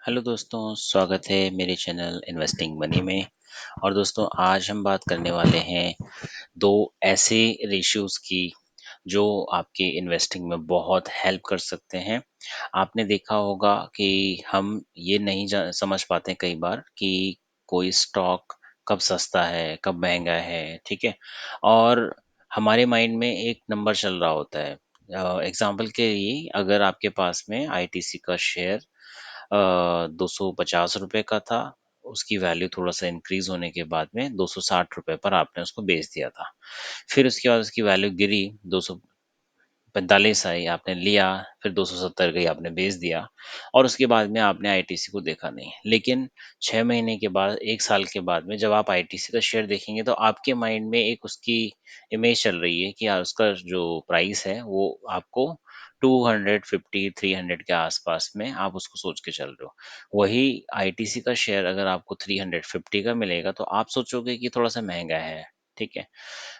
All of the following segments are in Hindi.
हेलो दोस्तों, स्वागत है मेरे चैनल इन्वेस्टिंग मनी में। और दोस्तों, आज हम बात करने वाले हैं दो ऐसे रेशियोज की जो आपके इन्वेस्टिंग में बहुत हेल्प कर सकते हैं। आपने देखा होगा कि हम ये नहीं समझ पाते कई बार कि कोई स्टॉक कब सस्ता है, कब महंगा है, ठीक है। और हमारे माइंड में एक नंबर चल रहा होता है। एग्जाम्पल के लिए, अगर आपके पास में आईटीसी का शेयर 250 रुपए का था, उसकी वैल्यू थोड़ा सा इंक्रीज होने के बाद में 260 रुपए पर आपने उसको बेच दिया था। फिर उसके बाद उसकी वैल्यू गिरी, 245 आई, आपने लिया। फिर 270 गई, आपने बेच दिया। और उसके बाद में आपने आईटीसी को देखा नहीं। लेकिन 6 महीने के बाद, 1 साल के बाद में जब आप आईटीसी का शेयर देखेंगे तो आपके माइंड में एक उसकी इमेज चल रही है कि यार उसका जो प्राइस है वो आपको 250 300 के आसपास में आप उसको सोच के चल रहे हो। वही आईटीसी का शेयर अगर आपको 350 का मिलेगा तो आप सोचोगे कि थोड़ा सा महंगा है, ठीक है।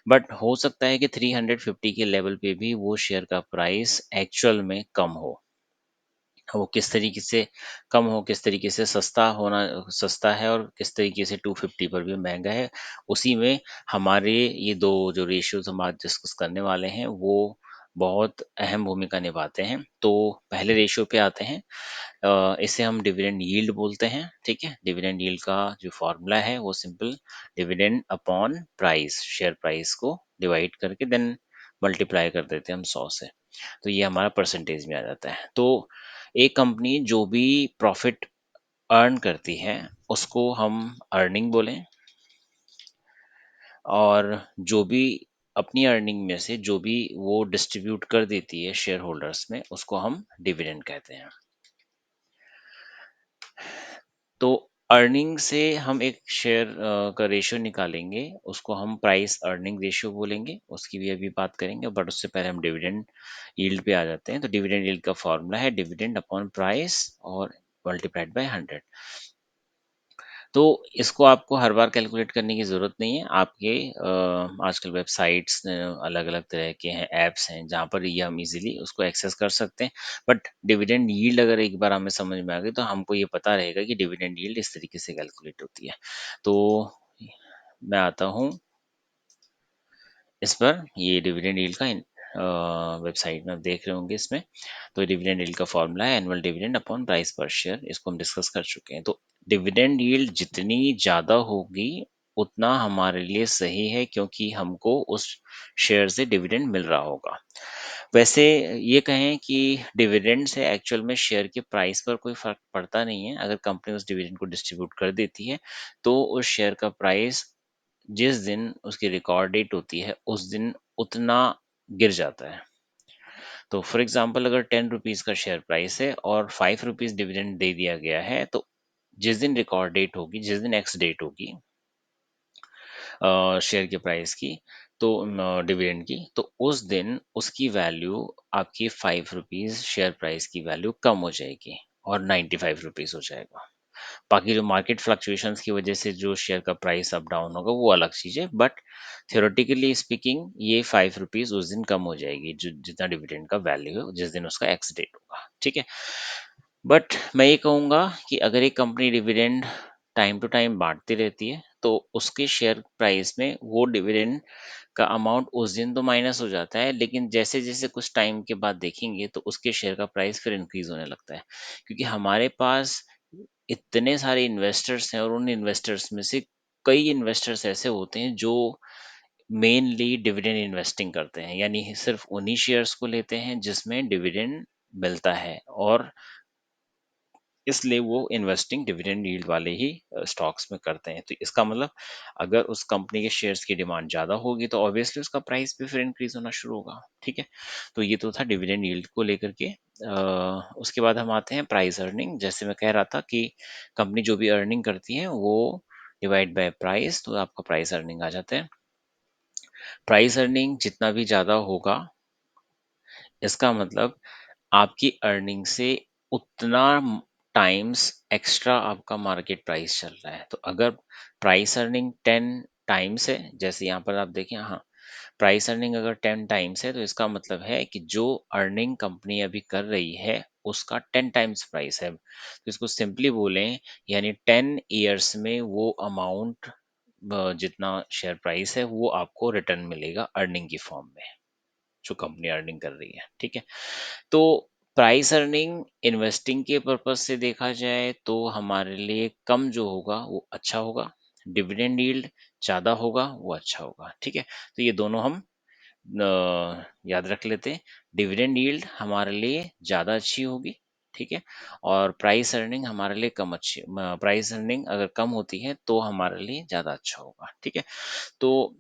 बट हो सकता है कि 350 के लेवल पे भी वो शेयर का प्राइस एक्चुअल में कम हो। वो किस तरीके से कम हो, किस तरीके से सस्ता है, और किस तरीके से 250 पर भी महंगा है। उसी में हमारे ये दो जो रेशियोज हम आज डिस्कस करने वाले हैं वो बहुत अहम भूमिका निभाते हैं। तो पहले रेशियो पे आते हैं। इसे हम डिविडेंड यील्ड बोलते हैं, ठीक है। डिविडेंड यील्ड का जो फॉर्मूला है वो simple, dividend upon price, share price को डिवाइड करके देन मल्टीप्लाई कर देते हैं हम 100 से। तो ये हमारा परसेंटेज में आ जाता है। तो एक कंपनी जो भी प्रॉफिट अर्न करती है उसको हम अर्निंग बोलें, और जो भी अपनी अर्निंग में से जो भी वो डिस्ट्रीब्यूट कर देती है शेयर होल्डर्स में उसको हम डिविडेंड कहते हैं। तो अर्निंग से हम एक शेयर का रेशियो निकालेंगे, उसको हम प्राइस अर्निंग रेशियो बोलेंगे। उसकी भी अभी बात करेंगे, बट उससे पहले हम डिविडेंड यील्ड पे आ जाते हैं। तो डिविडेंड यील्ड का फॉर्मूला है डिविडेंड अपॉन प्राइस और मल्टीप्लाइड बाय 100। तो इसको आपको हर बार कैलकुलेट करने की ज़रूरत नहीं है। आपके आजकल वेबसाइट्स अलग-अलग तरह के हैं, ऐप्स हैं, जहाँ पर ये हम इज़िली उसको एक्सेस कर सकते हैं। बट डिविडेंड यील्ड अगर एक बार हमें समझ में आ गई, तो हमको ये पता रहेगा कि डिविडेंड यील्ड इस तरीके से कैलकुलेट होती है। तो मैं आता हूँ इस पर। ये डिविडेंड यील्ड का वेबसाइट में आप देख रहे होंगे इसमें। तो डिविडेंड यील्ड का फॉर्मूला है एनुअल डिविडेंड अपॉन प्राइस पर शेयर। इसको हम डिस्कस कर चुके हैं। तो डिविडेंड यील्ड जितनी ज़्यादा होगी उतना हमारे लिए सही है, क्योंकि हमको उस शेयर से डिविडेंड मिल रहा होगा। वैसे ये कहें कि डिविडेंड से एक्चुअल में शेयर के प्राइस पर कोई फ़र्क पड़ता नहीं है। अगर कंपनी उस डिविडेंड को डिस्ट्रीब्यूट कर देती है तो उस शेयर का प्राइस जिस दिन उसकी रिकॉर्ड डेट होती है उस दिन उतना गिर जाता है। तो फॉर एग्जांपल, अगर 10 रुपीज़ का शेयर प्राइस है और 5 रुपीज़ डिविडेंड दे दिया गया है, तो जिस दिन रिकॉर्ड डेट होगी, जिस दिन एक्स डेट होगी शेयर के प्राइस की, तो डिविडेंड की, तो उस दिन उसकी वैल्यू, आपकी 5 रुपीज़ शेयर प्राइस की वैल्यू कम हो जाएगी और 95 रुपीज़ हो जाएगा। बाकी जो मार्केट फ्लक्चुएशंस की वजह से जो शेयर का प्राइस अप डाउन होगा वो अलग चीज़ है। बट थियोरेटिकली स्पीकिंग ये 5 रुपीज़ उस दिन कम हो जाएगी, जो जितना डिविडेंड का वैल्यू है जिस दिन उसका एक्स डेट होगा, ठीक है। बट मैं ये कहूँगा कि अगर एक company dividend time to time बांटती रहती है तो उसके शेयर प्राइस में वो डिविडेंड का अमाउंट उस दिन तो माइनस हो जाता है, लेकिन जैसे जैसे कुछ टाइम के बाद देखेंगे तो उसके शेयर का प्राइस फिर इंक्रीज होने लगता है। क्योंकि हमारे पास इतने सारे इन्वेस्टर्स हैं और उन इन्वेस्टर्स में से कई इन्वेस्टर्स ऐसे होते हैं जो मेनली डिविडेंड इन्वेस्टिंग करते हैं, यानी सिर्फ उन्हीं शेयर्स को लेते हैं जिसमें डिविडेंड मिलता है, और इसलिए वो इन्वेस्टिंग डिविडेंड यील्ड वाले ही स्टॉक्स में करते हैं। तो इसका मतलब, अगर उस कंपनी के शेयर्स की डिमांड ज़्यादा होगी तो ऑब्वियसली उसका प्राइस भी फिर इंक्रीज होना शुरू होगा, ठीक है। तो ये तो था डिविडेंड यील्ड को लेकर के। उसके बाद हम आते हैं प्राइस अर्निंग। जैसे मैं कह रहा था कि कंपनी जो भी अर्निंग करती है वो डिवाइड बाय प्राइस, तो आपका प्राइस अर्निंग आ जाता है। प्राइस अर्निंग जितना भी ज़्यादा होगा, इसका मतलब आपकी अर्निंग से उतना टाइम्स एक्स्ट्रा आपका मार्केट प्राइस चल रहा है। तो अगर प्राइस अर्निंग 10 टाइम्स है, जैसे यहाँ पर आप देखें, हाँ, प्राइस अर्निंग अगर 10 टाइम्स है तो इसका मतलब है कि जो अर्निंग कंपनी अभी कर रही है उसका 10 टाइम्स प्राइस है। तो इसको सिंपली बोलें, यानी 10 ईयर्स में वो अमाउंट जितना शेयर प्राइस है वो आपको रिटर्न मिलेगा अर्निंग की फॉर्म में, जो कंपनी अर्निंग कर रही है, ठीक है। तो प्राइस अर्निंग इन्वेस्टिंग के पर्पज से देखा जाए तो हमारे लिए कम जो होगा वो अच्छा होगा, डिविडेंड यील्ड ज़्यादा होगा वो अच्छा होगा, ठीक है। तो ये दोनों हम याद रख लेते हैं। डिविडेंड यील्ड हमारे लिए ज़्यादा अच्छी होगी, ठीक है, और प्राइस अर्निंग हमारे लिए कम अच्छी, प्राइस अर्निंग अगर कम होती है तो हमारे लिए ज़्यादा अच्छा होगा, ठीक है। तो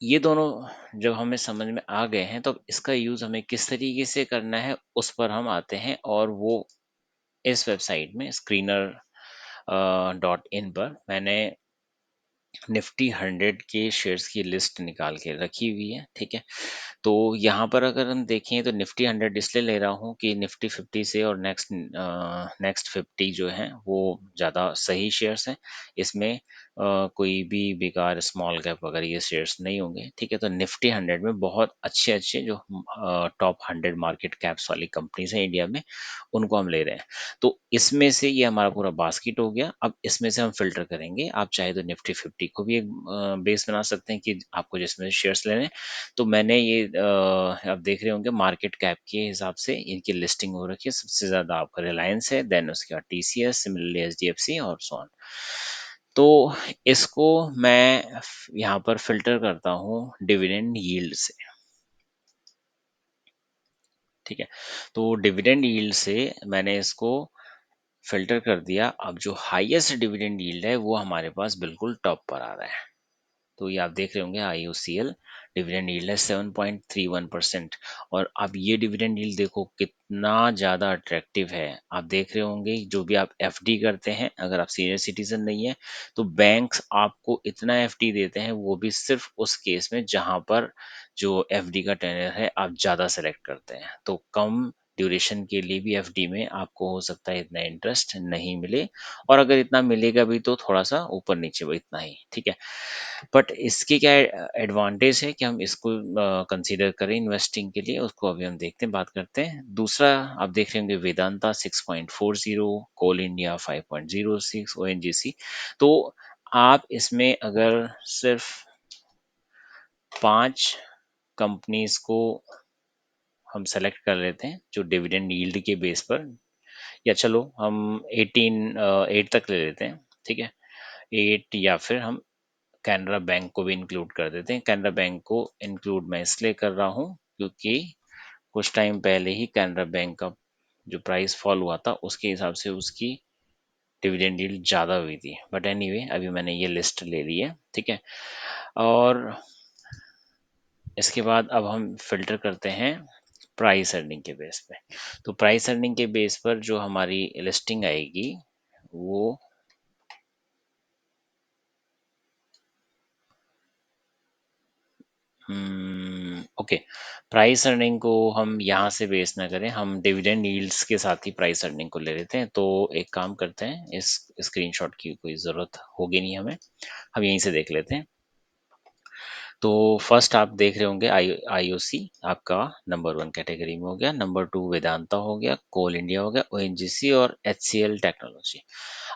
ये दोनों जब हमें समझ में आ गए हैं तो अब इसका यूज़ हमें किस तरीके से करना है उस पर हम आते हैं, और वो इस वेबसाइट में स्क्रीनर डॉट इन पर मैंने निफ्टी 100 के शेयर्स की लिस्ट निकाल के रखी हुई है, ठीक है। तो यहाँ पर अगर हम देखें तो निफ्टी 100 इसलिए ले रहा हूँ कि निफ्टी 50 से और नेक्स्ट 50 जो है वो ज़्यादा सही शेयर्स हैं। इसमें कोई भी बेकार स्मॉल कैप वगैरह ये शेयर्स नहीं होंगे, ठीक है। तो निफ्टी 100 में बहुत अच्छे अच्छे जो टॉप 100 मार्केट कैप्स वाली कंपनीज हैं इंडिया में, उनको हम ले रहे हैं। तो इसमें से ये हमारा पूरा बास्केट हो गया। अब इसमें से हम फ़िल्टर करेंगे। आप चाहे तो निफ्टी 50 को भी एक बेस बना सकते हैं कि आपको जिसमें शेयर्स लेने हैं। तो मैंने ये आप देख रहे होंगे मार्केट कैप के हिसाब से इनकी लिस्टिंग हो रखी है। सबसे ज़्यादा आपका रिलायंस है, देन उसके बाद टीसीएस, सिमिलरली एचडीएफसी और सो ऑन। तो इसको मैं यहाँ पर फ़िल्टर करता हूँ डिविडेंड यील्ड से, ठीक है। तो डिविडेंड यील्ड से मैंने इसको फ़िल्टर कर दिया। अब जो हाईएस्ट डिविडेंड यील्ड है वो हमारे पास बिल्कुल टॉप पर आ रहा है। तो ये आप देख रहे होंगे आईओसीएल डिविडेंड यील्ड है 7.31%। और अब ये डिविडेंड यील्ड देखो कितना ज़्यादा अट्रैक्टिव है। आप देख रहे होंगे जो भी आप एफडी करते हैं, अगर आप सीनियर सिटीजन नहीं है तो बैंक्स आपको इतना एफडी देते हैं, वो भी सिर्फ उस केस में जहां पर जो एफडी का टेन्योर है आप ज़्यादा सेलेक्ट करते हैं। तो कम ड्यूरेशन के लिए भी एफडी में आपको हो सकता है इतना इंटरेस्ट नहीं मिले, और अगर इतना मिलेगा भी तो थोड़ा सा ऊपर नीचे, वो इतना ही, ठीक है। बट इसके क्या एडवांटेज है कि हम इसको कंसीडर करें इन्वेस्टिंग के लिए, उसको अभी हम देखते हैं, बात करते हैं। दूसरा आप देख रहे होंगे वेदांता 6.40, कोल इंडिया 5.06, ओएनजीसी। तो आप इसमें अगर सिर्फ 5 कंपनीज को हम सेलेक्ट कर लेते हैं जो डिविडेंड यील्ड के बेस पर, या चलो हम 8 तक ले लेते हैं, ठीक है। 8, या फिर हम कैनरा बैंक को भी इंक्लूड कर देते हैं। कैनरा बैंक को इंक्लूड मैं इसलिए कर रहा हूँ क्योंकि कुछ टाइम पहले ही कैनरा बैंक का जो प्राइस फॉल हुआ था उसके हिसाब से उसकी डिविडेंड यील्ड ज़्यादा हुई थी। बट एनीवे अभी मैंने ये लिस्ट ले ली है, ठीक है। और इसके बाद अब हम फिल्टर करते हैं प्राइस अर्निंग के बेस पे। तो प्राइस अर्निंग के बेस पर जो हमारी लिस्टिंग आएगी वो ओके, प्राइस अर्निंग को हम यहाँ से बेस ना करें, हम डिविडेंड यील्ड्स के साथ ही प्राइस अर्निंग को ले लेते हैं। तो एक काम करते हैं, इस स्क्रीनशॉट की कोई ज़रूरत होगी नहीं हमें, हम यहीं से देख लेते हैं। तो फर्स्ट आप देख रहे होंगे आईओसी आपका नंबर 1 कैटेगरी में हो गया, नंबर 2 वेदांता हो गया, कोल इंडिया हो गया, ओएनजीसी और एचसीएल टेक्नोलॉजी।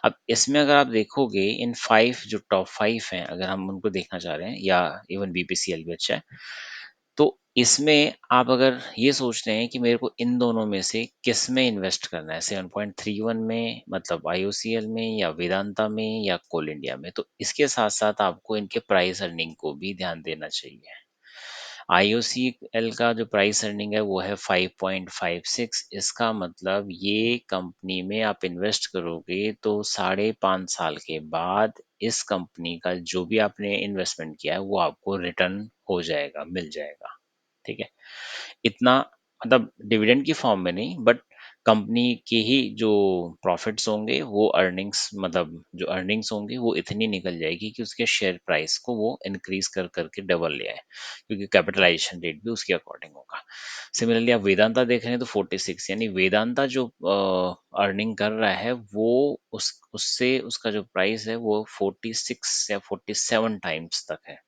अब इसमें अगर आप देखोगे इन 5 जो टॉप 5 हैं, अगर हम उनको देखना चाह रहे हैं, या इवन बीपीसीएल भी अच्छा है, तो इसमें आप अगर ये सोच रहे हैं कि मेरे को इन दोनों में से किस में इन्वेस्ट करना है, 7.31 में मतलब आईओसीएल में, या वेदांता में, या कोल इंडिया में, तो इसके साथ साथ आपको इनके प्राइस अर्निंग को भी ध्यान देना चाहिए। आईओसीएल का जो प्राइस अर्निंग है वो है 5.56। इसका मतलब ये कंपनी में आप इन्वेस्ट करोगे तो 5.5 साल के बाद इस कंपनी का जो भी आपने इन्वेस्टमेंट किया है वो आपको रिटर्न हो जाएगा, मिल जाएगा, ठीक है। इतना मतलब डिविडेंड की फॉर्म में नहीं, बट कंपनी के ही जो प्रॉफिट्स होंगे वो अर्निंग्स, मतलब जो अर्निंग्स होंगी वो इतनी निकल जाएगी कि उसके शेयर प्राइस को वो इंक्रीज कर करके डबल ले आए, क्योंकि कैपिटलाइजेशन रेट भी उसके अकॉर्डिंग होगा। सिमिलरली आप वेदांता देख रहे हैं तो 46, यानी वेदांता जो अर्निंग कर रहा है वो उस उससे उसका जो प्राइस है वो 46 या 47 टाइम्स तक है।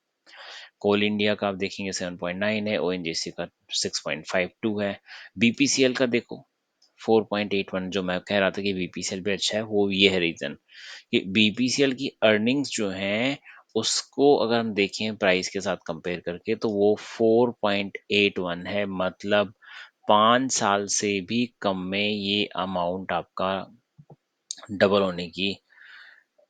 कोल इंडिया का आप देखेंगे 7.9 है, ओएनजीसी का 6.52 है, बीपीसीएल का देखो 4.81 जो मैं कह रहा था कि बीपीसीएल भी अच्छा है, वो ये है रीज़न कि बीपीसीएल की अर्निंग्स जो हैं, उसको अगर हम देखें प्राइस के साथ कंपेयर करके तो वो 4.81 है, मतलब 5 साल से भी कम में ये अमाउंट आपका डबल होने की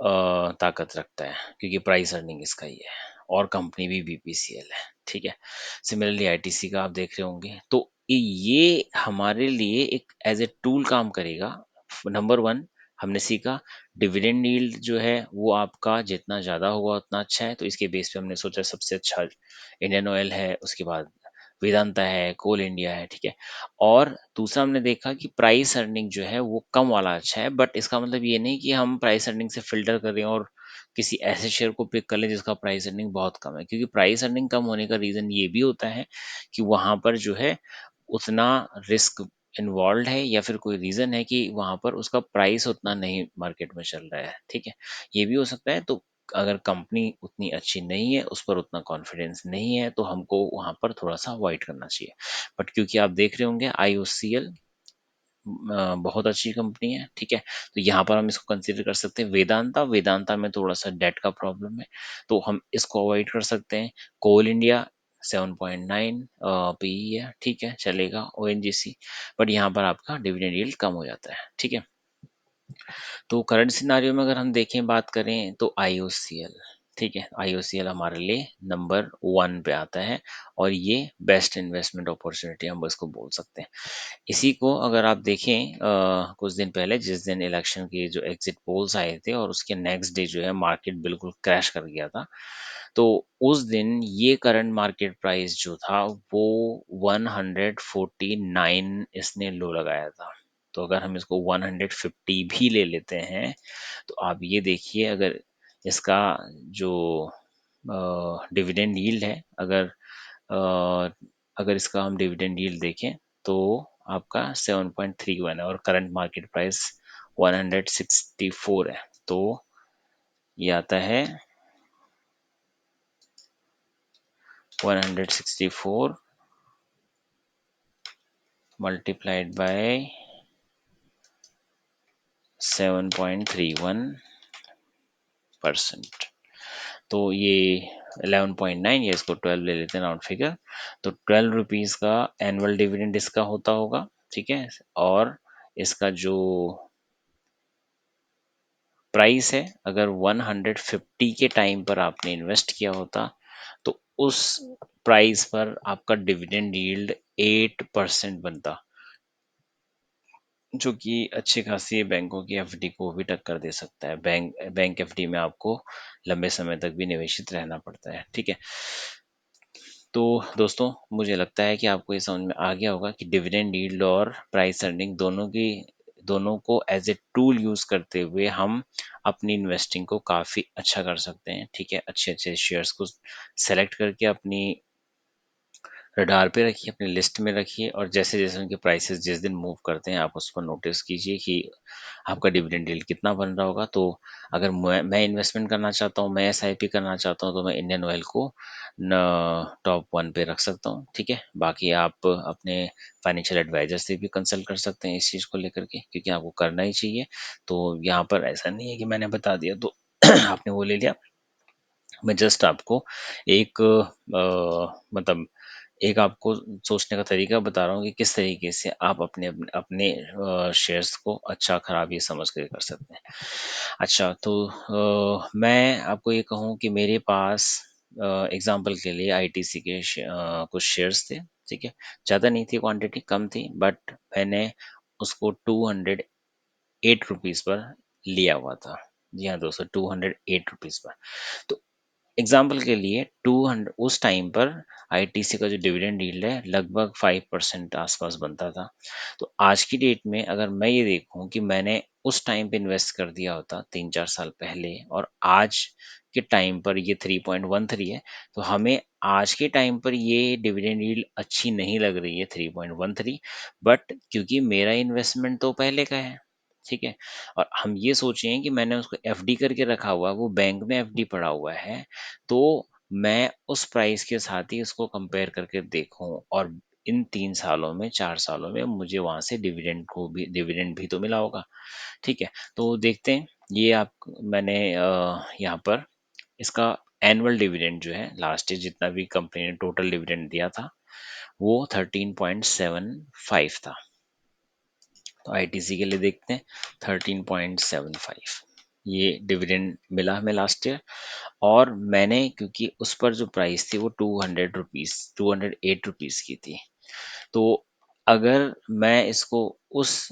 ताकत रखता है, क्योंकि प्राइस अर्निंग इसका ही है और कंपनी भी बीपीसीएल है, ठीक है। सिमिलरली आईटीसी का आप देख रहे होंगे, तो ये हमारे लिए एक एज ए टूल काम करेगा। नंबर वन, हमने सीखा डिविडेंड यील्ड जो है वो आपका जितना ज़्यादा होगा उतना अच्छा है, तो इसके बेस पे हमने सोचा सबसे अच्छा इंडियन ऑयल है, उसके बाद वेदांता है, कोल इंडिया है, ठीक है। और दूसरा हमने देखा कि प्राइस अर्निंग जो है वो कम वाला अच्छा है, बट इसका मतलब ये नहीं कि हम प्राइस अर्निंग से फ़िल्टर कर रहे हैं और किसी ऐसे शेयर को पिक कर लें जिसका प्राइस अर्निंग बहुत कम है। क्योंकि प्राइस अर्निंग कम होने का रीज़न ये भी होता है कि वहाँ पर जो है उतना रिस्क इन्वॉल्व्ड है, या फिर कोई रीज़न है कि वहाँ पर उसका प्राइस उतना नहीं मार्केट में चल रहा है, ठीक है? ये भी हो सकता है। तो अगर कंपनी उतनी अच्छी नहीं है, उस पर उतना कॉन्फिडेंस नहीं है, तो हमको वहाँ पर थोड़ा-सा अवॉइड करना चाहिए। बट क्योंकि आप देख रहे होंगे आईओसीएल बहुत अच्छी कंपनी है, ठीक है? तो यहाँ पर हम इसको कंसीडर कर सकते हैं। वेदांता, वेदांता में थोड़ा-सा डेट का प्रॉब्लम है, तो हम इसको अवॉइड कर सकते हैं। कोल इंडिया 7.9 पीई है, ठीक है, चलेगा। ओएनजीसी, बट यहाँ पर आपका डिविडेंड यील्ड कम हो जाता है, ठीक है? तो करंट सिनेरियो में अगर हम देखें, बात करें, तो आईओसीएल, ठीक है, आईओसीएल हमारे लिए नंबर 1 पे आता है और ये बेस्ट इन्वेस्टमेंट अपॉर्चुनिटी हम इसको बोल सकते हैं। इसी को अगर आप देखें कुछ दिन पहले जिस दिन इलेक्शन के जो एग्जिट पोल्स आए थे और उसके नेक्स्ट डे जो है मार्केट बिल्कुल क्रैश कर गया था, तो उस दिन ये करंट मार्केट प्राइस जो था वो 149 इसने लो लगाया था। तो अगर हम इसको 150 भी ले लेते हैं, तो आप ये देखिए, अगर इसका जो डिविडेंड यील्ड है, अ, अगर इसका हम डिविडेंड यील्ड देखें, तो आपका 7.31 है और करंट मार्केट प्राइस 164 है। तो ये आता है 164 मल्टीप्लाइड बाय 7.31%। तो ये 11.9, या इसको 12 ले लेते हैं राउंड फिगर, तो 12 रुपीज़ का एनुअल डिविडेंड इसका होता होगा, ठीक है। और इसका जो प्राइस है, अगर 150 के टाइम पर आपने इन्वेस्ट किया होता, तो उस प्राइस पर आपका डिविडेंड यील्ड 8% बनता, जो कि अच्छी खासी बैंकों की एफडी को भी टक्कर दे सकता है। बैंक एफडी में आपको लंबे समय तक भी निवेशित रहना पड़ता है, ठीक है। तो दोस्तों, मुझे लगता है कि आपको ये समझ में आ गया होगा कि डिविडेंड यील्ड और प्राइस अर्निंग दोनों को एज ए टूल यूज करते हुए हम अपनी इन्वेस्टिंग को काफ़ी अच्छा कर सकते हैं, ठीक है। अच्छे अच्छे शेयर्स को सेलेक्ट करके अपनी रडार पे रखिए, अपनी लिस्ट में रखिए, और जैसे जैसे उनके प्राइसेस जिस दिन मूव करते हैं, आप उस पर नोटिस कीजिए कि आपका डिविडेंड यील्ड कितना बन रहा होगा। तो अगर मैं इन्वेस्टमेंट करना चाहता हूँ, मैं एसआईपी करना चाहता हूँ, तो मैं इंडियन ऑयल को टॉप 1 पे रख सकता हूँ, ठीक है। बाकी आप अपने फाइनेंशियल एडवाइजर से भी कंसल्ट कर सकते हैं इस चीज़ को लेकर के, क्योंकि आपको करना ही चाहिए। तो यहाँ पर ऐसा नहीं है कि मैंने बता दिया तो आपने वो ले लिया। मैं जस्ट आपको एक मतलब एक आपको सोचने का तरीका बता रहा हूँ कि किस तरीके से आप अपने अपने अपने शेयर्स को अच्छा खराब ये समझ के कर सकते हैं। अच्छा, तो मैं आपको ये कहूँ कि मेरे पास एग्जांपल के लिए आईटीसी के कुछ शेयर्स थे, ठीक है। ज़्यादा नहीं थी, क्वांटिटी कम थी, बट मैंने उसको 208 रुपीज़ पर लिया हुआ था। जी हाँ दोस्तों, 208 रुपीज़ पर। तो एग्जाम्पल के लिए 200 उस टाइम पर आईटीसी का जो डिविडेंड यील्ड है लगभग 5% आसपास बनता था। तो आज की डेट में अगर मैं ये देखूं कि मैंने उस टाइम पे इन्वेस्ट कर दिया होता 3-4 साल पहले, और आज के टाइम पर ये 3.13 है, तो हमें आज के टाइम पर ये डिविडेंड यील्ड अच्छी नहीं लग रही है 3.13, बट क्योंकि मेरा इन्वेस्टमेंट तो पहले का है, ठीक है। और हम ये सोचें कि मैंने उसको एफडी करके रखा हुआ है, वो बैंक में एफडी पड़ा हुआ है, तो मैं उस प्राइस के साथ ही इसको कंपेयर करके देखूं और इन 3 सालों में, 4 सालों में मुझे वहाँ से डिविडेंड भी तो मिला होगा, ठीक है? तो देखते हैं, ये आप मैंने यहाँ पर इसका एनुअल डिविडेंड जो है लास्ट ईयर जितना भी कंपनी ने टोटल डिविडेंड दिया था, वो 13.75 था। तो आईटीसी के लिए देखते हैं, 13.75 ये डिविडेंड मिला हमें लास्ट ईयर। और मैंने क्योंकि उस पर जो प्राइस थी वो 200 रुपीज़, 208 रुपीज़ की थी। तो अगर मैं इसको उस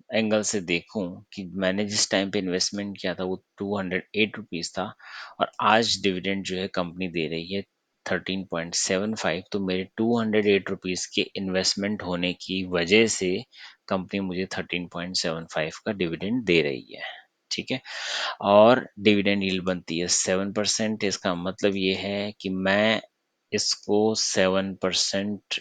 एंगल से देखूं कि मैंने जिस टाइम पे इन्वेस्टमेंट किया था वो 208 रुपीज़ था, और आज डिविडेंड जो है कंपनी दे रही है 13.75, तो मेरे 208 रुपीज़ के इन्वेस्टमेंट होने की वजह से कंपनी मुझे 13.75 का डिविडेंड दे रही है, ठीक है? और डिविडेंड यील्ड बनती है 7%। इसका मतलब ये है कि मैं इसको 7%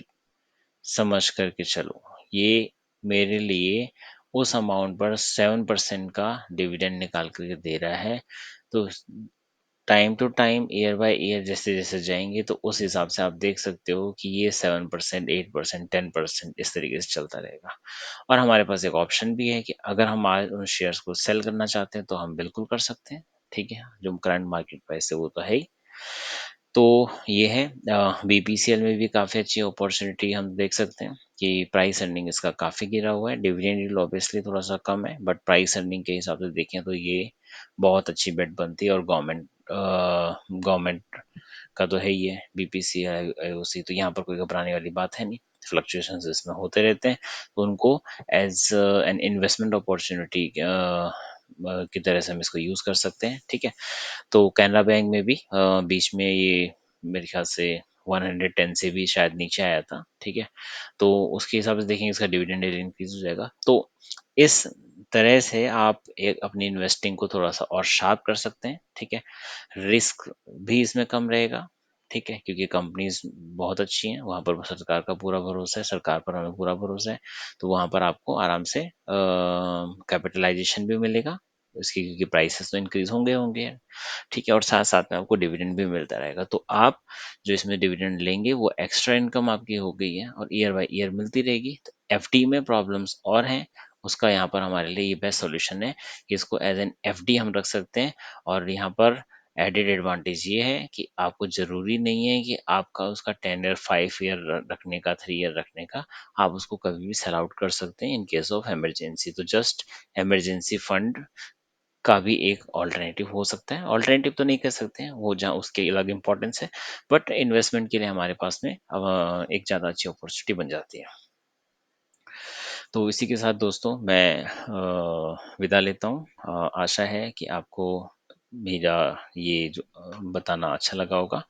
समझ करके चलो, ये मेरे लिए उस अमाउंट पर 7% का डिविडेंड निकाल करके दे रहा है। तो time to time, year by year जैसे जैसे जाएंगे, तो उस हिसाब से आप देख सकते हो कि ये 7%, 8%, 10% इस तरीके से चलता रहेगा। और हमारे पास एक ऑप्शन भी है कि अगर हम आज उन शेयर्स को सेल करना चाहते हैं तो हम बिल्कुल कर सकते हैं, ठीक है? जो करंट मार्केट प्राइस है वो तो है ही। तो ये है, बीपीसीएल में भी काफ़ी अच्छी अपॉर्चुनिटी हम देख सकते हैं कि प्राइस अर्निंग इसका काफ़ी गिरा हुआ है। डिविडेंड यील्ड ऑब्वियसली थोड़ा सा कम है, बट प्राइस अर्निंग के हिसाब से देखें तो ये बहुत अच्छी बेट बनती है। और गवर्नमेंट का तो है ही है, बीपीसीएल, आईओसी, तो यहाँ पर कोई घबराने वाली बात है नहीं। फ्लक्चुएशंस इसमें होते रहते हैं, तो उनको एज एन इन्वेस्टमेंट अपॉर्चुनिटी की तरह से हम इसको यूज़ कर सकते हैं, ठीक है? तो कैनरा बैंक में भी बीच में ये मेरे ख्याल से 110 से भी शायद नीचे आया था, ठीक है? तो उसके हिसाब से देखेंगे इसका डिविडेंड इंक्रीज हो जाएगा। तो इस तरह से आप एक अपनी इन्वेस्टिंग को थोड़ा सा और शार्प कर सकते हैं, ठीक है? रिस्क भी इसमें कम रहेगा, ठीक है? क्योंकि कंपनीज बहुत अच्छी हैं, वहाँ पर सरकार का पूरा भरोसा है, सरकार पर हमें पूरा भरोसा है। तो वहाँ पर आपको आराम से कैपिटलाइजेशन भी मिलेगा इसकी, क्योंकि प्राइसेस तो इंक्रीज होंगे होंगे, ठीक है? और साथ-साथ में आपको डिविडेंड भी मिलता रहेगा। तो आप जो इसमें डिविडेंड लेंगे वो एक्स्ट्रा इनकम आपकी हो गई है और ईयर बाय ईयर मिलती रहेगी। तो एफडी में प्रॉब्लम्स और हैं, उसका यहाँ पर हमारे लिए ये बेस्ट सॉल्यूशन है कि इसको एज़ एन एफडी हम रख सकते हैं। और यहाँ पर एडेड एडवांटेज ये है कि आपको ज़रूरी नहीं है कि आपका उसका टेन्योर 5 ईयर रखने का, 3 ईयर रखने का। आप उसको कभी भी सेल आउट कर सकते हैं इन केस ऑफ इमरजेंसी। तो जस्ट इमरजेंसी फंड का भी एक ऑल्टरनेटिव हो सकता है। ऑल्टरनेटिव तो नहीं कह सकते हैं, वो जहाँ उसकी अलग इम्पोर्टेंस है, बट इन्वेस्टमेंट के लिए हमारे पास में अब एक ज़्यादा अच्छी अपॉर्चुनिटी बन जाती है। तो इसी के साथ दोस्तों मैं विदा लेता हूँ। आशा है कि आपको मेरा ये जो बताना अच्छा लगा होगा।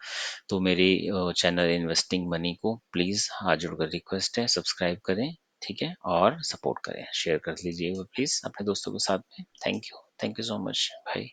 तो मेरी चैनल इन्वेस्टिंग मनी को प्लीज़ हाथ जोड़कर रिक्वेस्ट है, सब्सक्राइब करें, ठीक है? और सपोर्ट करें, शेयर कर लीजिए प्लीज़ अपने दोस्तों के साथ में। थैंक यू सो मच भाई।